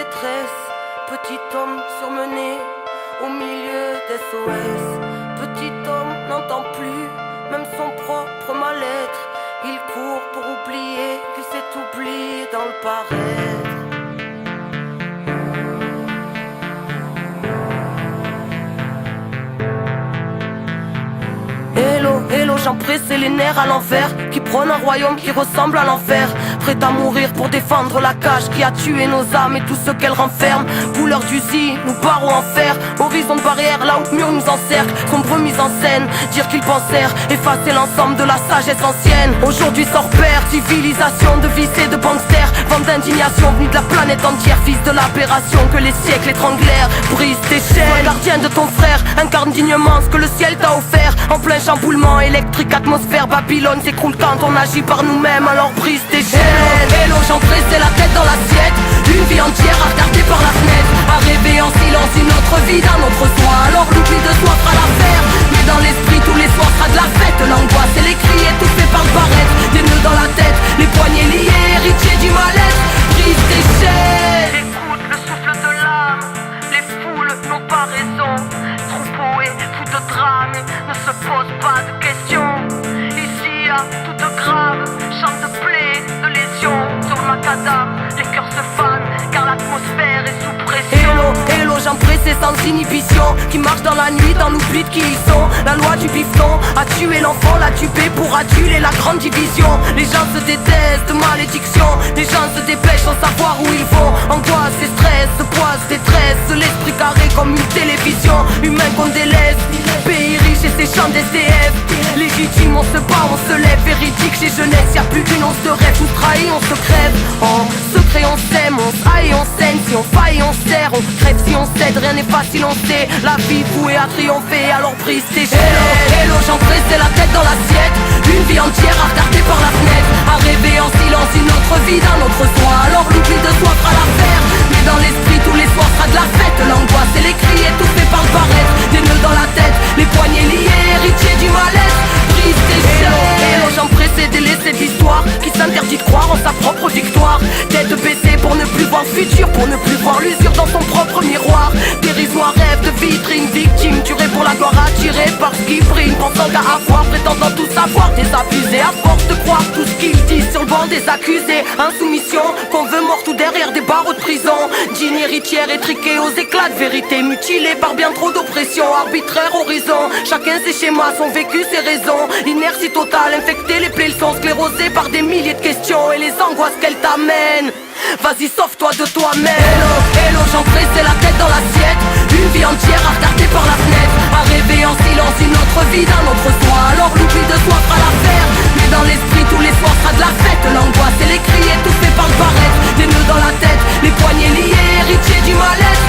détresse, petit homme surmené au milieu d'SOS. Petit homme n'entend plus même son propre mal-être. Il court pour oublier qu'il s'est oublié dans le paraître. Hello, hello, j'en pressais les nerfs à l'envers, qui prône un royaume qui ressemble à l'enfer. Prêt à mourir pour défendre la cage qui a tué nos âmes et tout ce qu'elle renferme. Couleur d'usine, nous barreaux en fer, horizon de barrière là où le mur nous encercle. Sombre mise en scène, dire qu'ils pensèrent effacer l'ensemble de la sagesse ancienne. Aujourd'hui sort père, civilisation de vices et de banksters. Vente d'indignation venue de la planète entière, fils de l'aberration que les siècles étranglèrent. Brise tes chaînes, sois gardien de ton frère, incarne dignement ce que le ciel t'a offert. En plein chamboulement électrique, atmosphère, Babylone s'écroule quand on agit par nous-mêmes, alors brise tes chaînes. Hello, j'en pressais la tête dans l'assiette, une vie entière à regarder par la fenêtre, à rêver en silence une autre vie d'un autre soi. Alors l'oubli de soi fera l'affaire, mais dans l'esprit tous les soirs sera de la fête. L'angoisse et les cris étouffés par le barrette, des nœuds dans la tête, les poignets liés, héritiers du mal-être. Brise tes chaînes. Écoute le souffle de l'âme, les foules n'ont pas raison. Troupeau et fou de drame ne se pose pas de questions. Ici à tout de grave, chant de plaie, de lésions. Sur le macadam, les cœurs se fanent car l'atmosphère est sous pression. Hello, hello, j'en pressais sans inhibition, qui marche dans la nuit dans l'oubli de qui ils sont. La loi du bifton a tué l'enfant, l'a tué pour aduler la grande division. Les gens se détestent, malédiction. Les gens se dépêchent sans savoir où ils vont. Angoisse et stress, poisse, détresse. L'esprit carré comme une télévision. Humain qu'on délaisse, pays riche et ses champs d'SDF. Légitime, on se bat, on se lève. Véridique chez jeunesse, y'a plus d'une once de rêve. Nous trahit, on se crève. En secret on s'aime, on s'aille, on saigne. Si on faille, on serre, on crève si on cède. Rien n'est facile, on sait. La vie vouée à triompher, alors brise tes chaînes. Hello, hello, j'en pressais la tête dans l'assiette, une vie entière à regarder par la fenêtre, à rêver en silence une autre vie d'un autre soi. Alors l'oubli de soi fera l'affaire, mais dans l'esprit tous les soirs sera de la fête. L'angoisse et les cris étouffés par le barrette, des nœuds dans la tête, les poignets liés, héritiers du mal-être. Brise tes chaînes. Hello, j'en pressais délaisser de l'histoire qui s'interdit de croire en sa propre victoire. Tête baissée pour ne plus voir le futur, pour ne plus voir l'usure dans son propre miroir. Dérisoire rêve de vitrine, victime tuée pour la gloire, attirée par ce qui brille, pensant qu'à avoir, prétendant tout savoir, désabusé à force de croire tout ce qu'ils disent sur le banc des accusés. Insoumission, qu'on veut mort tout derrière des barreaux de prison. Digne héritière étriquée aux éclats de vérité, mutilée par bien trop d'oppression, arbitraire horizon. Chacun ses schémas, son vécu, ses raisons. Inertie totale, infectée, les plaies sont sclérosées par des milliers de questions et les angoisses qu'elles t'amènent. Vas-y, sauve-toi de toi-même. Hello, hello, j'en pressais la tête dans l'assiette, une vie entière à regarder par la fenêtre, à rêver en silence une autre vie d'un autre soi. Alors l'oubli de soi fera l'affaire, mais dans l'esprit tous les soirs sera de la fête. L'angoisse et les cris étouffés par le barrette, des nœuds dans la tête, les poignets liés, héritiers du mal-être.